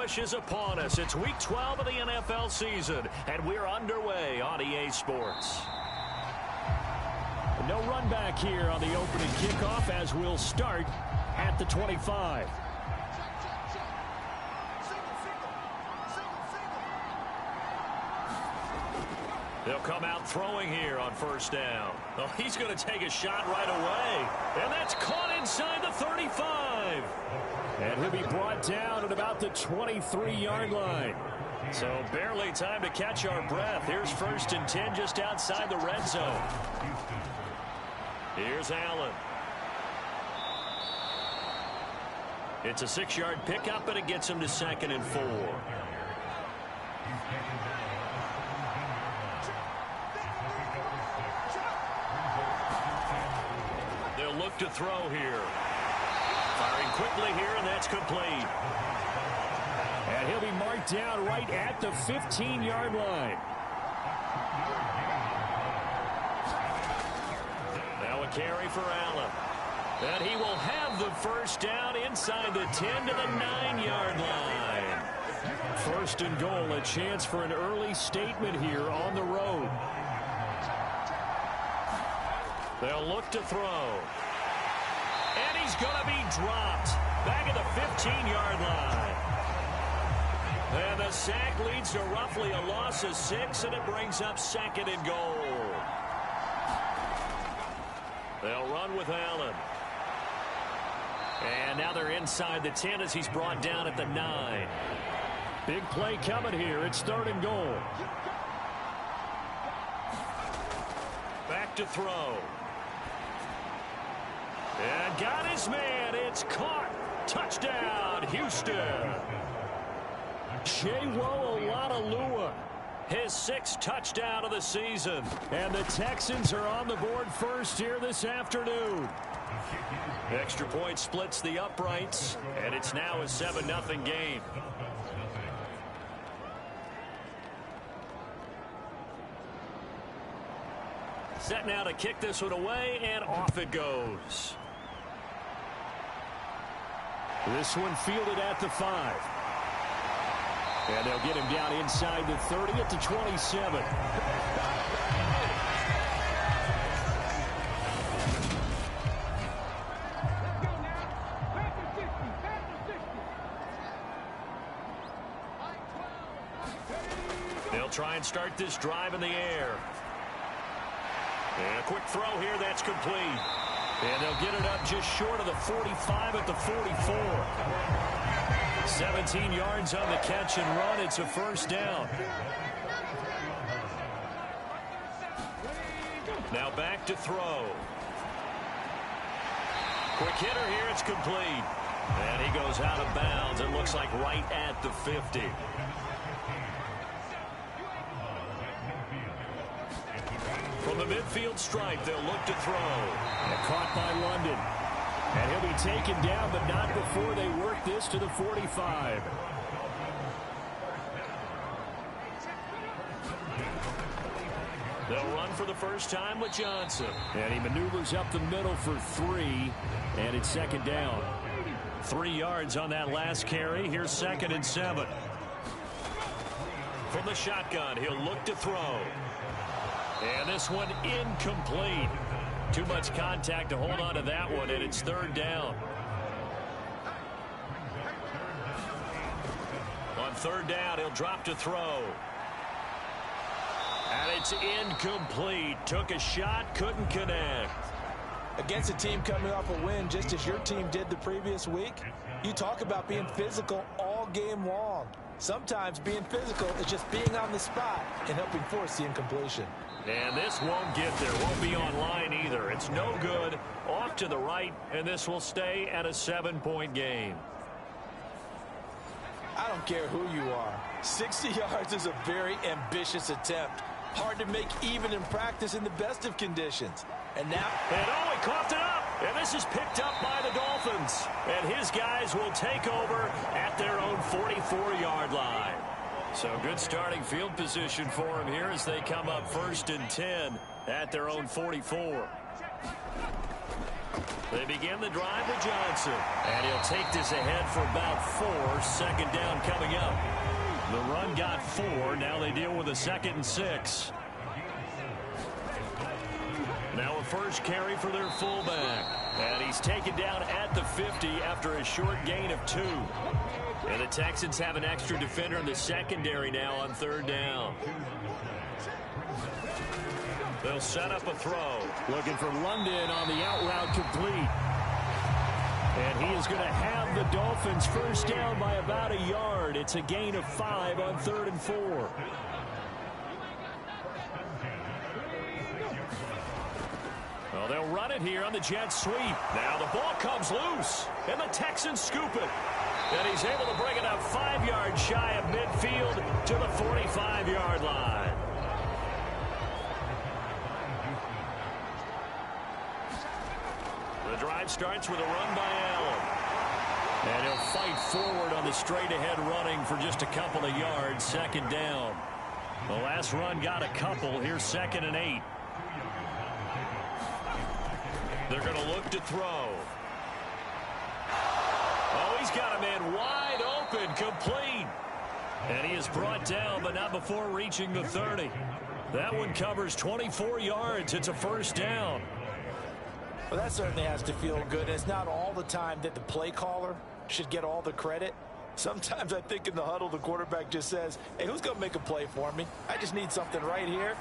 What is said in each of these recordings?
rush is upon us. It's Week 12 of the NFL season, and we're underway on EA Sports. No run back here on the opening kickoff as we'll start at the 25. They'll come out throwing here on first down. Oh, he's going to take a shot right away. And that's caught inside the 35. And he'll be brought down at about the 23-yard line. So barely time to catch our breath. Here's 1st and 10 just outside the red zone. Here's Allen. It's a 6-yard pickup, and it gets him to 2nd and 4. They'll look to throw here. Firing quickly here, and that's complete. And he'll be marked down right at the 15-yard line. Now a carry for Allen. And he will have the first down inside the 10 to the 9-yard line. 1st and goal, a chance for an early statement here on the road. They'll look to throw. And he's going to be dropped back at the 15-yard line. And the sack leads to roughly a loss of 6, and it brings up 2nd and goal. They'll run with Allen. And now they're inside the 10 as he's brought down at the 9. Big play coming here. It's 3rd and goal. Back to throw. And got his man. It's caught. Touchdown, Houston. J.Wo Oladolua, his 6th touchdown of the season. And the Texans are on the board first here this afternoon. Extra point splits the uprights, and it's now a 7-0 game. Set now to kick this one away, and off it goes. This one fielded at the 5. And they'll get him down inside the 30 at the 27. They'll try and start this drive in the air. And a quick throw here, that's complete. And they'll get it up just short of the 45 at the 44. 17 yards on the catch and run. It's a 1st down. Now back to throw. Quick hitter here. It's complete. And he goes out of bounds. It looks like right at the 50. From the midfield stripe, they'll look to throw. And caught by London. And he'll be taken down, but not before they work this to the 45. They'll run for the first time with Johnson. And he maneuvers up the middle for 3. And it's 2nd down. 3 yards on that last carry. Here's 2nd and 7. From the shotgun, he'll look to throw. And this one incomplete. Too much contact to hold on to that one, and it's 3rd down. On 3rd down, he'll drop to throw. And it's incomplete. Took a shot, couldn't connect. Against a team coming off a win, just as your team did the previous week, you talk about being physical all game long. Sometimes being physical is just being on the spot and helping force the incompletion. And this won't get there. Won't be online either. It's no good. Off to the right, and this will stay at a 7-point game. I don't care who you are. 60 yards is a very ambitious attempt. Hard to make even in practice in the best of conditions. And now... And oh, he coughed it up. And this is picked up by the Dolphins. And his guys will take over at their own 44-yard line. So good starting field position for him here as they come up 1st and 10 at their own 44. They begin the drive with Johnson. And he'll take this ahead for about 4. Second down coming up. The run got 4. Now they deal with a 2nd and 6. Now a first carry for their fullback. And he's taken down at the 50 after a short gain of 2. And the Texans have an extra defender in the secondary now on 3rd down. They'll set up a throw. Looking for London on the out route complete. And he is going to have the Dolphins first down by about a yard. It's a gain of 5 on 3rd and 4. Well, they'll run it here on the jet sweep. Now the ball comes loose, and the Texans scoop it. And he's able to bring it up 5 yards shy of midfield to the 45-yard line. The drive starts with a run by Allen. And he'll fight forward on the straight-ahead running for just a couple of yards. 2nd down. The last run got a couple. Here's 2nd and 8. They're going to look to throw. Oh, he's got a man wide open, complete. And he is brought down, but not before reaching the 30. That one covers 24 yards. It's a first down. Well, that certainly has to feel good. It's not all the time that the play caller should get all the credit. Sometimes I think in the huddle, the quarterback just says, hey, who's going to make a play for me? I just need something right here.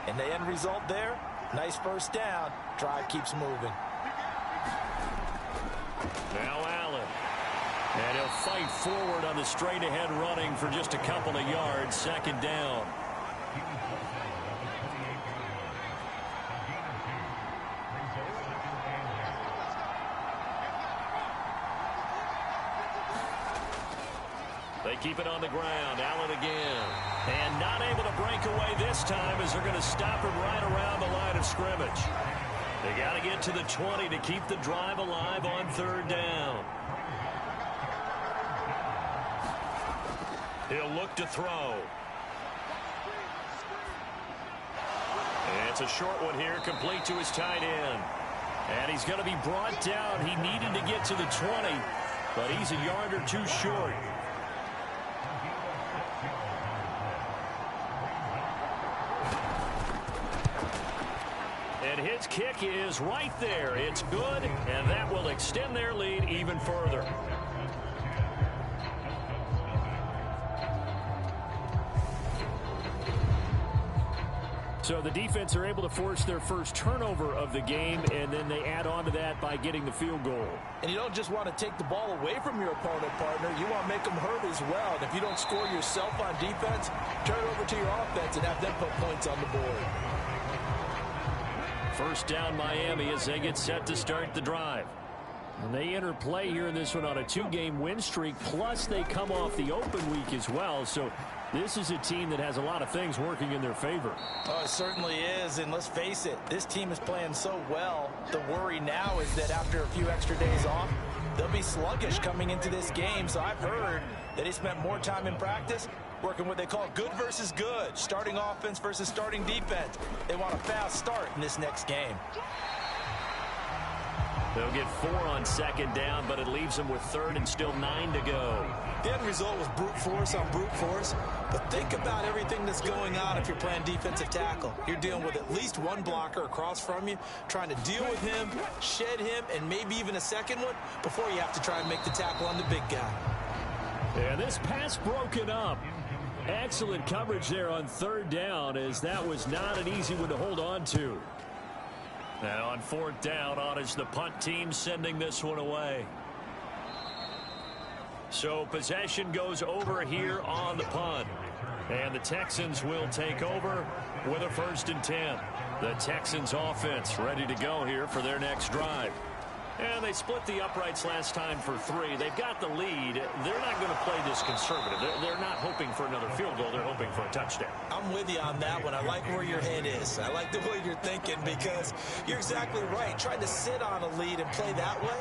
And the end result there, nice first down. Drive keeps moving. Now Allen. And he'll fight forward on the straight-ahead running for just a couple of yards. 2nd down. They keep it on the ground. Allen again. And not able to break away this time as they're going to stop him right around the line of scrimmage. They got to get to the 20 to keep the drive alive on 3rd down. He'll look to throw. And it's a short one here, complete to his tight end. And he's going to be brought down. He needed to get to the 20, but he's a yard or 2 short. And his kick is right there. It's good, and that will extend their lead even further. So the defense are able to force their first turnover of the game, and then they add on to that by getting the field goal. And you don't just want to take the ball away from your opponent, partner. You want to make them hurt as well. And if you don't score yourself on defense, turn it over to your offense and have them put points on the board. First down Miami as they get set to start the drive. And they enter play here in this one on a 2-game win streak, plus they come off the open week as well. So this is a team that has a lot of things working in their favor. Oh, it certainly is, and let's face it, this team is playing so well. The worry now is that after a few extra days off, they'll be sluggish coming into this game. So I've heard that he spent more time in practice working what they call good versus good, starting offense versus starting defense. They want a fast start in this next game. They'll get 4 on 2nd down, but it leaves them with 3rd and still 9 to go. The end result was brute force on brute force. But think about everything that's going on if you're playing defensive tackle. You're dealing with at least one blocker across from you, trying to deal with him, shed him, and maybe even a second one before you have to try and make the tackle on the big guy. And this pass broken up. Excellent coverage there on 3rd down, as that was not an easy one to hold on to. Now on 4th down, on is the punt team sending this one away. So possession goes over here on the punt. And the Texans will take over with a 1st and 10. The Texans offense ready to go here for their next drive. And they split the uprights last time for 3. They've got the lead. They're not going to play this conservative. They're not hoping for another field goal. They're hoping for a touchdown. I'm with you on that one. I like where your head is. I like the way you're thinking, because you're exactly right. Trying to sit on a lead and play that way,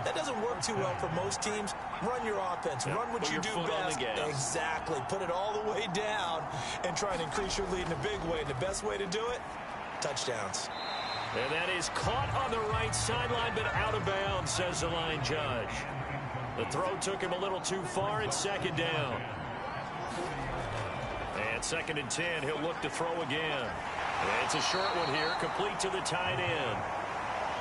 that doesn't work too well for most teams. Run your offense. Run what you do best. Exactly. Put it all the way down and try and increase your lead in a big way. And the best way to do it, touchdowns. And that is caught on the right sideline, but out of bounds, says the line judge. The throw took him a little too far. It's second down. And 2nd and 10, he'll look to throw again. And it's a short one here, complete to the tight end.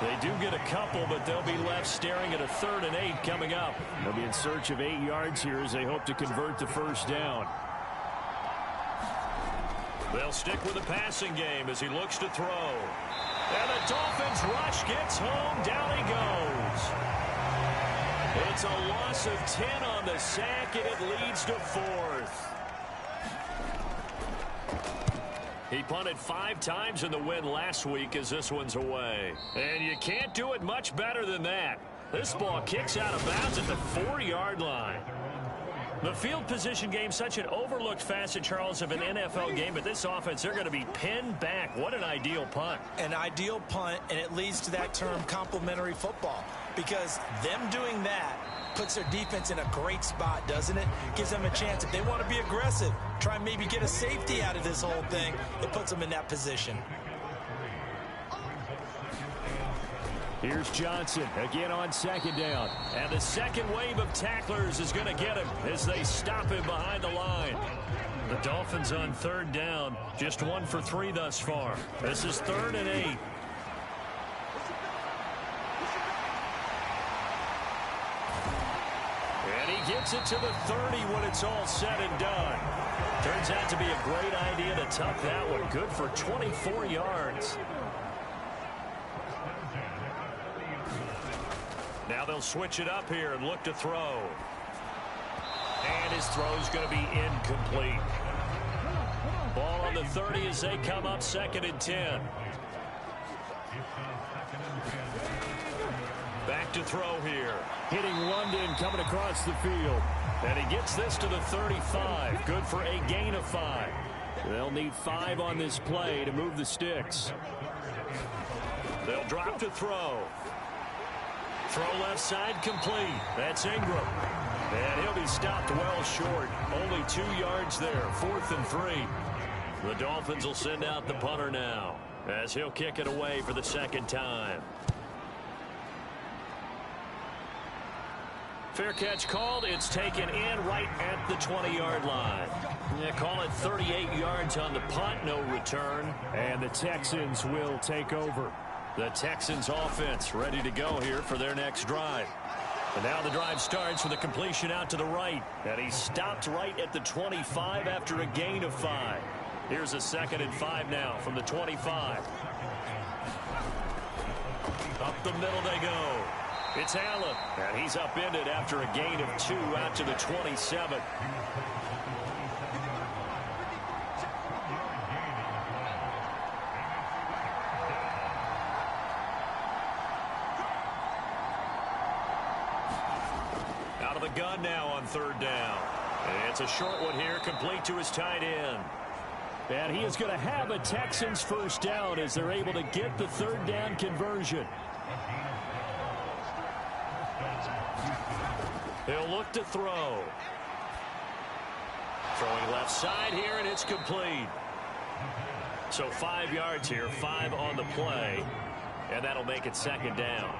They do get a couple, but they'll be left staring at a 3rd and 8 coming up. They'll be in search of 8 yards here as they hope to convert the first down. They'll stick with the passing game as he looks to throw. And the Dolphins rush gets home. Down he goes. It's a loss of 10 on the sack, and it leads to 4th. He punted 5 times in the win last week as this one's away. And you can't do it much better than that. This ball kicks out of bounds at the 4-yard line. The field position game, such an overlooked facet, Charles, of an NFL game. But this offense, they're going to be pinned back. What an ideal punt. An ideal punt, and it leads to that term complementary football. Because them doing that puts their defense in a great spot, doesn't it? Gives them a chance. If they want to be aggressive, try and maybe get a safety out of this whole thing, it puts them in that position. Here's Johnson again on 2nd down. And the second wave of tacklers is going to get him as they stop him behind the line. The Dolphins on 3rd down, just 1 for 3 thus far. This is 3rd and 8. And he gets it to the 30 when it's all said and done. Turns out to be a great idea to tuck that one. Good for 24 yards. Now they'll switch it up here and look to throw. And his throw's going to be incomplete. Ball on the 30 as they come up 2nd and 10. Back to throw here. Hitting London coming across the field. And he gets this to the 35. Good for a gain of 5. They'll need 5 on this play to move the sticks. They'll drop to throw. Throw left side complete. That's Ingram. And he'll be stopped well short. Only 2 yards there. 4th and 3. The Dolphins will send out the punter now as he'll kick it away for the 2nd time. Fair catch called. It's taken in right at the 20-yard line. Yeah, call it 38 yards on the punt. No return. And the Texans will take over. The Texans offense ready to go here for their next drive. And now the drive starts with a completion out to the right. And he stopped right at the 25 after a gain of 5. Here's a 2nd and 5 now from the 25. Up the middle they go. It's Allen. And he's upended after a gain of 2 out to the 27. Out of the gun now on 3rd down. And it's a short one here, complete to his tight end. And he is going to have a Texans first down as they're able to get the 3rd down conversion. He'll look to throw. Throwing left side here, and it's complete. So 5 yards here, 5 on the play, and that'll make it 2nd down.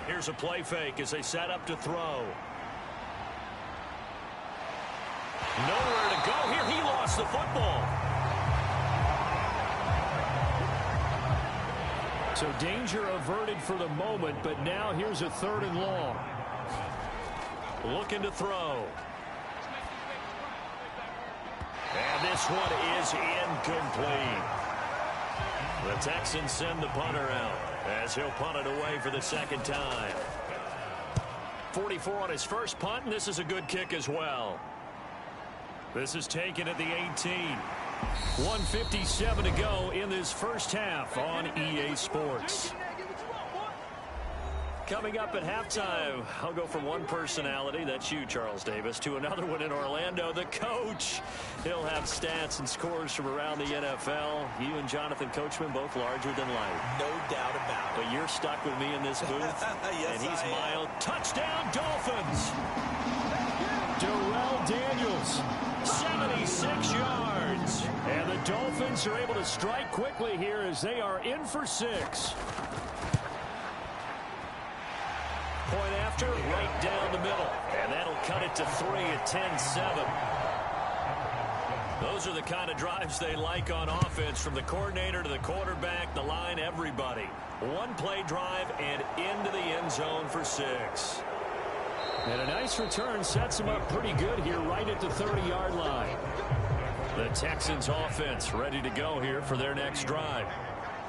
Here's a play fake as they set up to throw. Nowhere to go here. He lost the football. So danger averted for the moment, but now here's a 3rd and long. Looking to throw. And this one is incomplete. The Texans send the punter out as he'll punt it away for the 2nd time. 44 on his first punt, and this is a good kick as well. This is taken at the 18. 1:57 to go in this first half on EA Sports. Coming up at halftime, I'll go from one personality, that's you, Charles Davis, to another one in Orlando, the coach. He'll have stats and scores from around the NFL. You and Jonathan Coachman, both larger than life. No doubt about it. But you're stuck with me in this booth. Yes, and he's I am. mild. Touchdown, Dolphins! Darrell Daniels goes. 76 yards. And the Dolphins are able to strike quickly here as they are in for 6. Point after, right down the middle. And that'll cut it to 3 at 10-7. Those are the kind of drives they like on offense, from the coordinator to the quarterback, the line, everybody. One-play drive and into the end zone for 6. And a nice return sets them up pretty good here right at the 30-yard line. The Texans offense ready to go here for their next drive.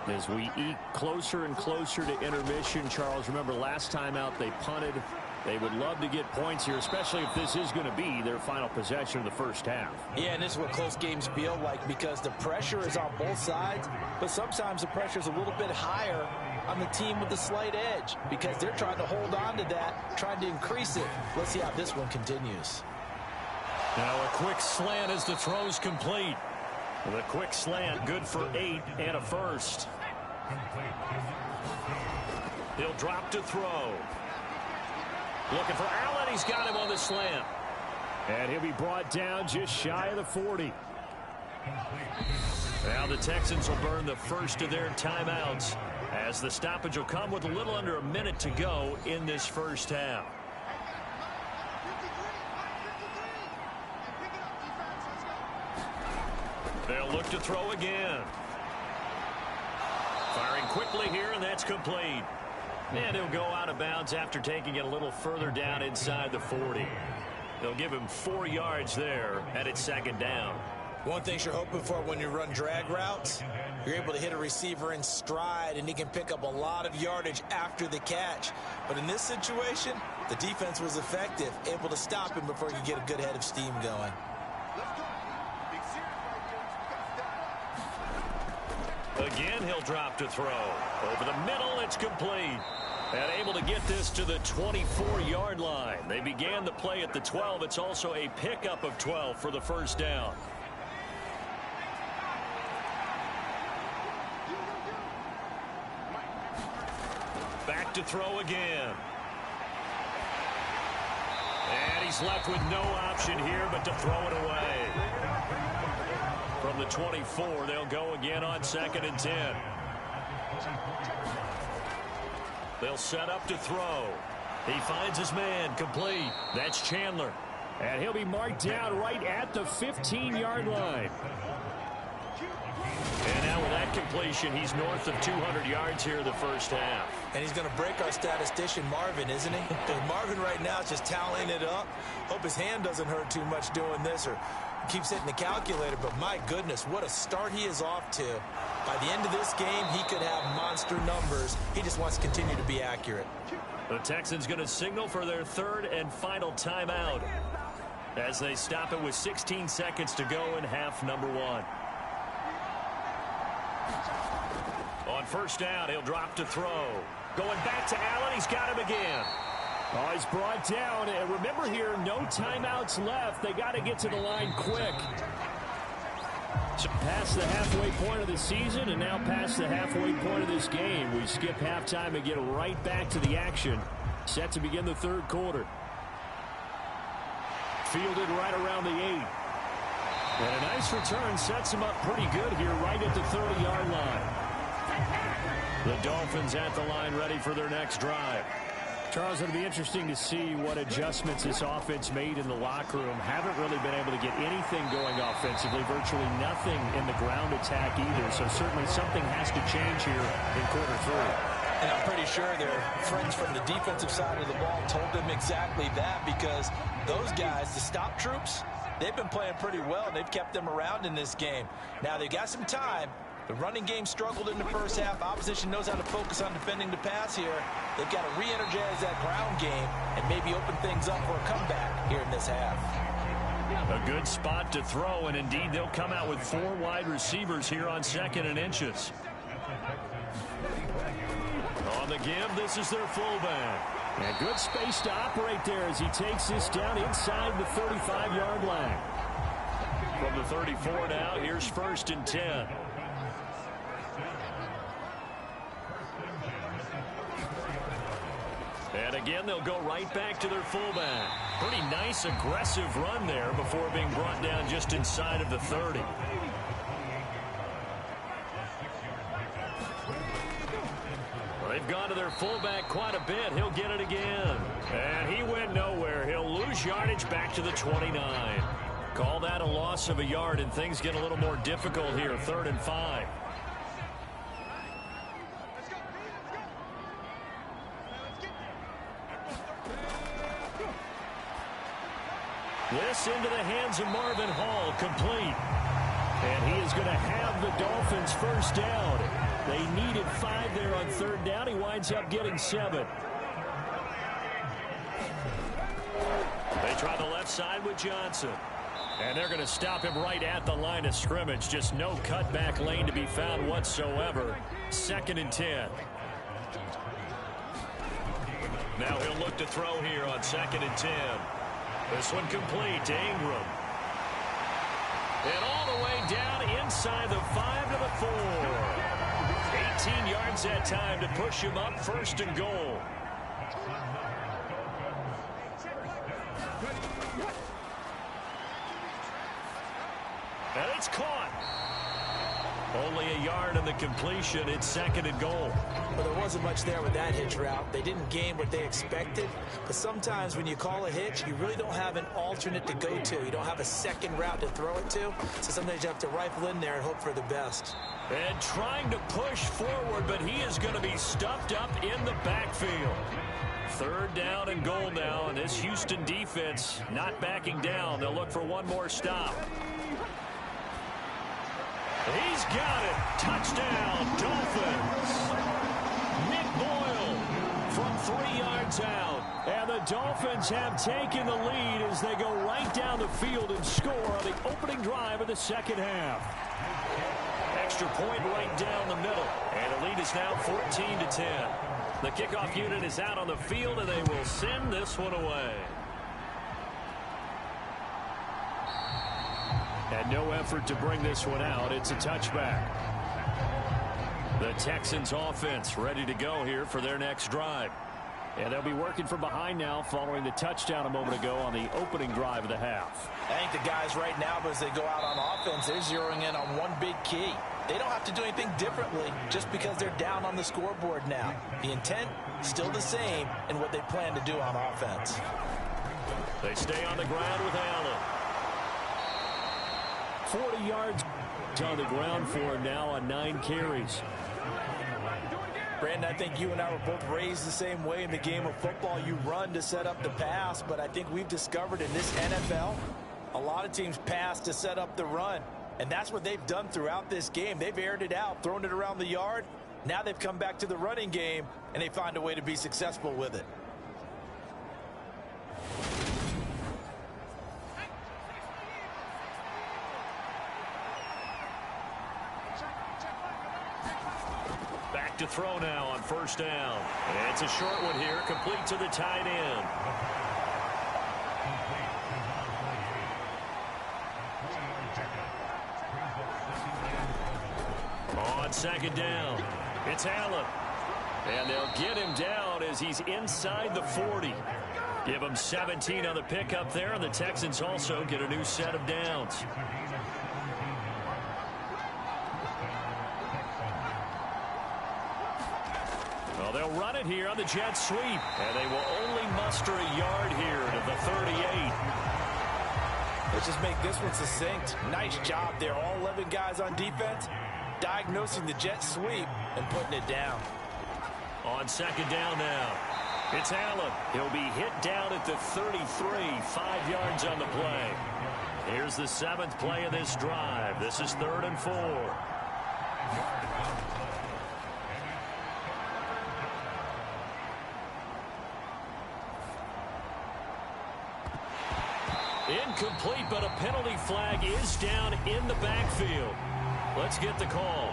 As we eke closer and closer to intermission, Charles, remember last time out they punted. They would love to get points here, especially if this is going to be their final possession of the first half. Yeah, and this is what close games feel like, because the pressure is on both sides, but sometimes the pressure is a little bit higher on the team with the slight edge, because they're trying to hold on to that, trying to increase it. Let's see how this one continues. Now a quick slant as the throw's complete. The quick slant, good for 8 and a first. He'll drop to throw. Looking for Allen. He's got him on the slant. And he'll be brought down just shy of the 40. Now the Texans will burn the first of their timeouts, as the stoppage will come with a little under a minute to go in this first half. They'll look to throw again. Firing quickly here, and that's complete. And he'll go out of bounds after taking it a little further down inside the 40. They'll give him 4 yards there, and it's second down. One thing you're hoping for when you run drag routes, you're able to hit a receiver in stride, and he can pick up a lot of yardage after the catch. But in this situation, the defense was effective, able to stop him before you get a good head of steam going. Again, he'll drop to throw. Over the middle, it's complete. And able to get this to the 24-yard line. They began the play at the 12. It's also a pickup of 12 for the first down. Back to throw again. And he's left with no option here but to throw it away. From the 24, they'll go again on 2nd and 10. They'll set up to throw. He finds his man, complete. That's Chandler. And he'll be marked down right at the 15-yard line. And now with that completion, he's north of 200 yards here in the first half. And he's going to break our statistician Marvin, isn't he? Marvin right now is just tallying it up. Hope his hand doesn't hurt too much doing this, or keeps hitting the calculator. But my goodness, what a start he is off to. By the end of this game, he could have monster numbers. He just wants to continue to be accurate. The Texans going to signal for their third and final timeout as they stop it with 16 seconds to go in half number 1. On first down, he'll drop to throw. Going back to Allen. He's got him again. Oh, he's brought down. And remember here, no timeouts left. They got to get to the line quick. So past the halfway point of the season and now past the halfway point of this game. We skip halftime and get right back to the action. Set to begin the third quarter. Fielded right around the 8. And a nice return sets him up pretty good here right at the 30-yard line. The Dolphins at the line ready for their next drive. Charles, it'll be interesting to see what adjustments this offense made in the locker room. Haven't really been able to get anything going offensively, virtually nothing in the ground attack either. So certainly something has to change here in quarter 3. And I'm pretty sure their friends from the defensive side of the ball told them exactly that, because those guys, the stop troops, they've been playing pretty well. They've kept them around in this game. Now they've got some time. The running game struggled in the first half. Opposition knows how to focus on defending the pass here. They've got to re-energize that ground game and maybe open things up for a comeback here in this half. A good spot to throw, and indeed they'll come out with 4 wide receivers here on 2nd and inches. On the give, this is their fullback. And good space to operate there as he takes this down inside the 35-yard line. From the 34 now, here's 1st and 10. And again, they'll go right back to their fullback. Pretty nice, aggressive run there before being brought down just inside of the 30. They've gone to their fullback quite a bit. He'll get it again. And he went nowhere. He'll lose yardage back to the 29. Call that a loss of a yard, and things get a little more difficult here. 3rd and 5. This into the hands of Marvin Hall, complete. And he is going to have the Dolphins first down. They needed 5 there on 3rd down. He winds up getting 7. They try the left side with Johnson. And they're going to stop him right at the line of scrimmage. Just no cutback lane to be found whatsoever. 2nd and 10. Now he'll look to throw here on 2nd and 10. This one complete to Ingram. And all the way down inside the 5 to the 4. 18 yards that time to push him up 1st and goal. And it's caught. Only a yard on the completion. It's 2nd and goal. Well, there wasn't much there with that hitch route. They didn't gain what they expected. But sometimes when you call a hitch, you really don't have an alternate to go to. You don't have a second route to throw it to. So sometimes you have to rifle in there and hope for the best. And trying to push forward, but he is going to be stuffed up in the backfield. 3rd down and goal now, and this Houston defense not backing down. They'll look for one more stop. He's got it. Touchdown, Dolphins. Nick Boyle from 3 yards out. And the Dolphins have taken the lead as they go right down the field and score on the opening drive of the 2nd half. Extra point right down the middle. And the lead is now 14-10. The kickoff unit is out on the field, and they will send this one away. And no effort to bring this one out. It's a touchback. The Texans offense ready to go here for their next drive. And they'll be working from behind now following the touchdown a moment ago on the opening drive of the half. I think the guys right now, as they go out on offense, they're zeroing in on one big key. They don't have to do anything differently just because they're down on the scoreboard now. The intent still the same in what they plan to do on offense. They stay on the ground with Allen. 40 yards on the ground for him now on 9 carries. Brandon, I think you and I were both raised the same way in the game of football. You run to set up the pass, but I think we've discovered in this NFL, a lot of teams pass to set up the run. And that's what they've done throughout this game. They've aired it out, thrown it around the yard. Now they've come back to the running game, and they find a way to be successful with it. Back to throw now on 1st down. And it's a short one here, complete to the tight end. On 2nd down, it's Allen. And they'll get him down as he's inside the 40. Give him 17 on the pickup there, and the Texans also get a new set of downs. Well, they'll run it here on the jet sweep, and they will only muster a yard here to the 38. Let's just make this one succinct. Nice job there. All 11 guys on defense diagnosing the jet sweep and putting it down. On 2nd down now, it's Allen. He'll be hit down at the 33, 5 yards on the play. Here's the 7th play of this drive. This is 3rd and 4. Incomplete, but a penalty flag is down in the backfield. Let's get the call.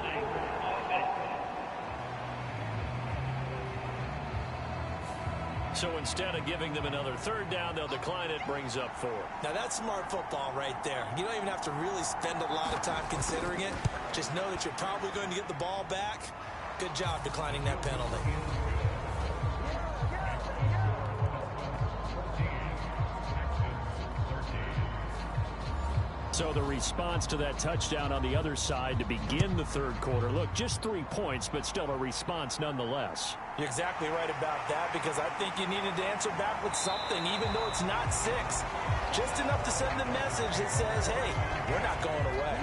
So instead of giving them another 3rd down, they'll decline it, brings up 4. Now that's smart football right there. You don't even have to really spend a lot of time considering it. Just know that you're probably going to get the ball back. Good job declining that penalty. So the response to that touchdown on the other side to begin the third quarter. Look, just 3 points, but still a response nonetheless. You're exactly right about that, because I think you needed to answer back with something, even though it's not 6. Just enough to send a message that says, hey, we're not going away.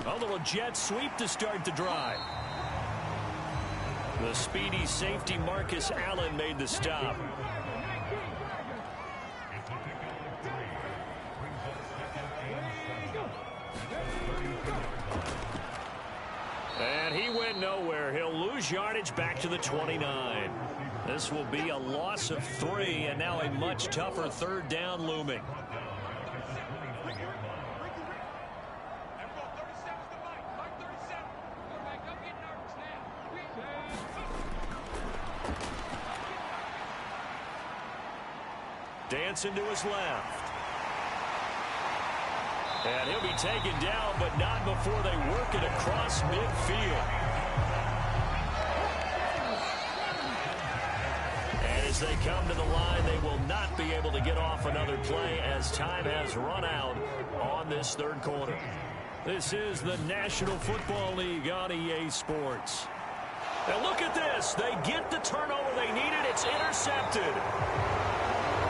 A little jet sweep to start the drive. The speedy safety Marcus Allen made the stop. And he went nowhere. He'll lose yardage back to the 29. This will be a loss of 3, and now a much tougher third down looming. Dancing to his left. And he'll be taken down, but not before they work it across midfield. And as they come to the line, they will not be able to get off another play as time has run out on this third quarter. This is the National Football League on EA Sports. And look at this. They get the turnover they needed. It's intercepted.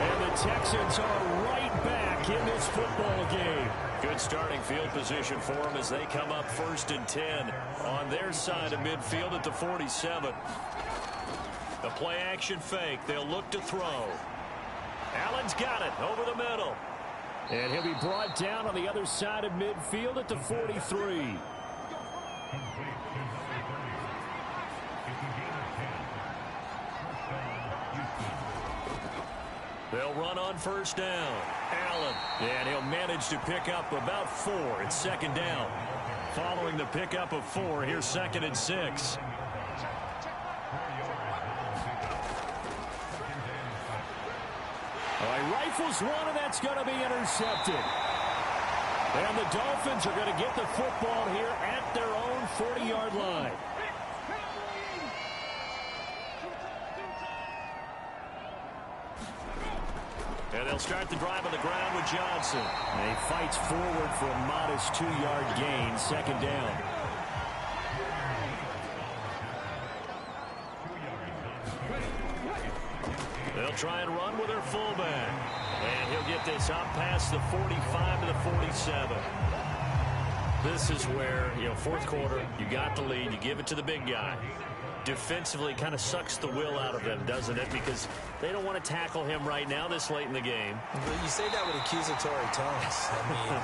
And the Texans are right back in this football game. Good starting field position for them as they come up 1st and 10 on their side of midfield at the 47. The play action fake. They'll look to throw. Allen's got it over the middle. And he'll be brought down on the other side of midfield at the 43. They'll run on 1st down. Allen. And he'll manage to pick up about 4. It's 2nd down. Following the pickup of 4, here's 2nd and 6. All right, rifles one, and that's going to be intercepted. And the Dolphins are going to get the football here at their own 40-yard line. And they'll start the drive on the ground with Johnson. And he fights forward for a modest 2-yard gain, 2nd down. They'll try and run with their fullback. And he'll get this up past the 45 to the 47. This is where, fourth quarter, you got the lead, you give it to the big guy. Defensively kind of sucks the will out of them, doesn't it? Because they don't want to tackle him right now this late in the game. You say that with accusatory tones. I mean,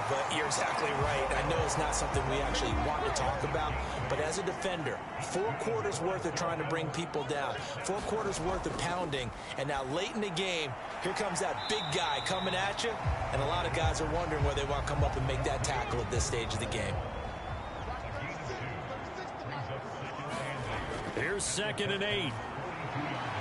but you're exactly right. I know it's not something we actually want to talk about, but as a defender, 4 quarters worth of trying to bring people down, 4 quarters worth of pounding, and now late in the game, here comes that big guy coming at you, and a lot of guys are wondering whether they want to come up and make that tackle at this stage of the game. Here's 2nd and 8.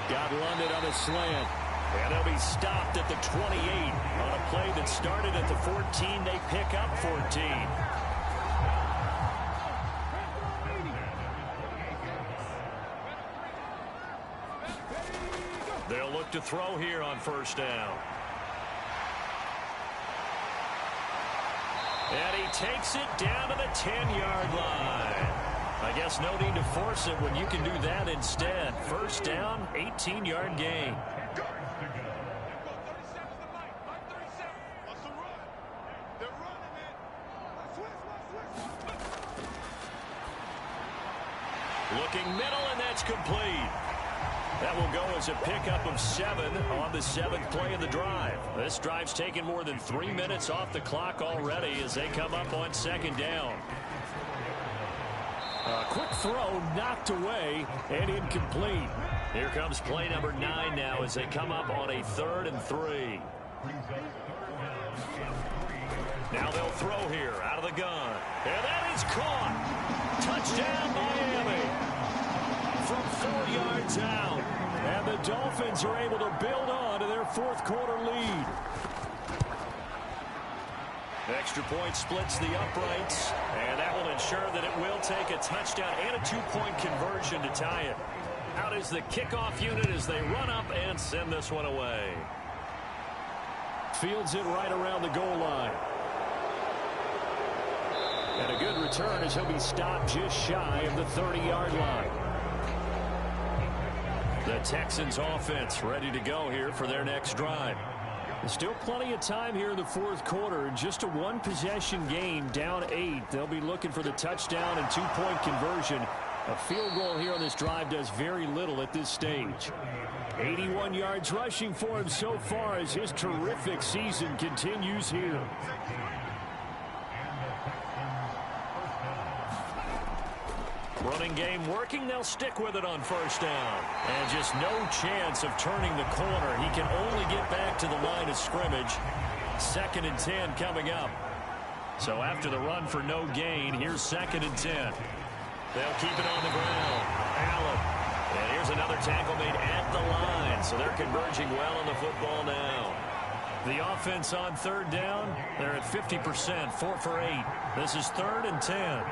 Got London on a slant. And they'll be stopped at the 28 on a play that started at the 14. They pick up 14. They'll look to throw here on 1st down. And he takes it down to the 10-yard line. I guess no need to force it when you can do that instead. 1st down, 18-yard gain. Looking middle, and that's complete. That will go as a pickup of 7 on the 7th play of the drive. This drive's taken more than 3 minutes off the clock already as they come up on 2nd down. A quick throw knocked away and incomplete. Here comes play number 9 now as they come up on a 3rd and 3. Now they'll throw here out of the gun. And that is caught. Touchdown Miami. From 4 yards out. And the Dolphins are able to build on to their 4th quarter lead. Extra point splits the uprights, and that will ensure sure that it will take a touchdown and a two-point conversion to tie it. Out is the kickoff unit as they run up and send this one away. Fields it right around the goal line. And a good return as he'll be stopped just shy of the 30-yard line. The Texans offense ready to go here for their next drive. There's still plenty of time here in the fourth quarter. Just a one-possession game, down 8. They'll be looking for the touchdown and two-point conversion. A field goal here on this drive does very little at this stage. 81 yards rushing for him so far as his terrific season continues here. Running game working. They'll stick with it on first down. And just no chance of turning the corner. He can only get back to the line of scrimmage. 2nd and 10 coming up. So after the run for no gain, here's 2nd and 10. They'll keep it on the ground. Allen. And here's another tackle made at the line. So they're converging well on the football now. The offense on 3rd down. They're at 50%, 4 for 8. This is 3rd and 10.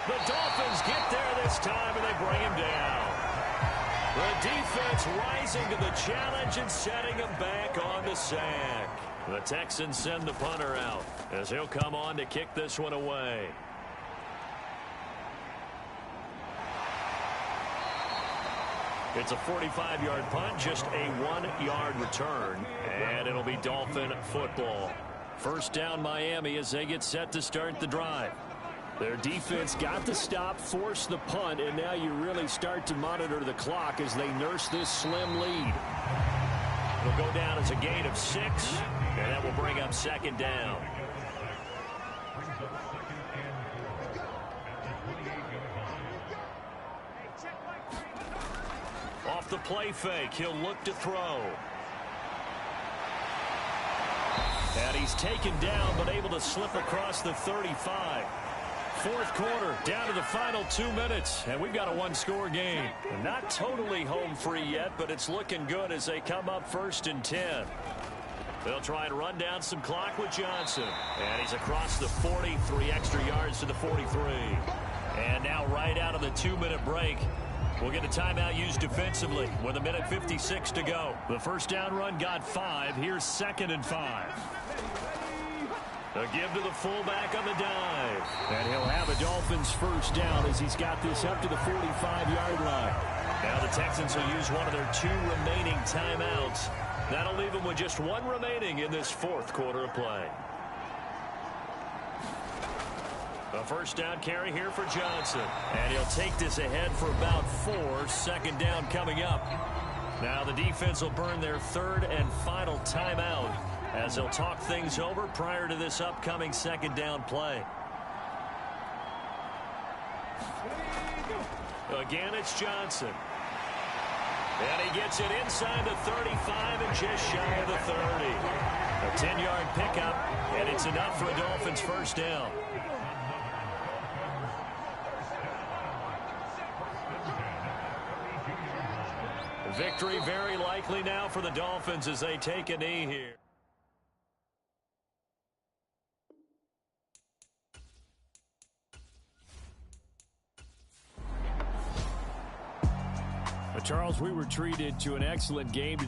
The Dolphins get there this time, and they bring him down. The defense rising to the challenge and setting him back on the sack. The Texans send the punter out as he'll come on to kick this one away. It's a 45-yard punt, just a 1-yard return, and it'll be Dolphin football. First down Miami as they get set to start the drive. Their defense got the stop, forced the punt, and now you really start to monitor the clock as they nurse this slim lead. It'll go down as a gain of 6, and that will bring up 2nd down. Off the play fake, he'll look to throw. And he's taken down, but able to slip across the 35. Fourth quarter, down to the final 2 minutes, and we've got a one-score game. Not totally home free yet, but it's looking good as they come up 1st and 10. They'll try and run down some clock with Johnson. And he's across the 40, 3 extra yards to the 43. And now right out of the 2-minute break, we'll get a timeout used defensively with 1:56 to go. The first down run got 5. Here's 2nd and 5. A give to the fullback on the dive. And he'll have a Dolphins first down as he's got this up to the 45-yard line. Now the Texans will use one of their 2 remaining timeouts. That'll leave them with just 1 remaining in this fourth quarter of play. A first down carry here for Johnson. And he'll take this ahead for about 4. 2nd down coming up. Now the defense will burn their 3rd and final timeout as they'll talk things over prior to this upcoming 2nd down play. Again, it's Johnson. And he gets it inside the 35 and just shy of the 30. A 10-yard pickup, and it's enough for a Dolphins first down. Victory very likely now for the Dolphins as they take a knee here. Charles, we were treated to an excellent game today.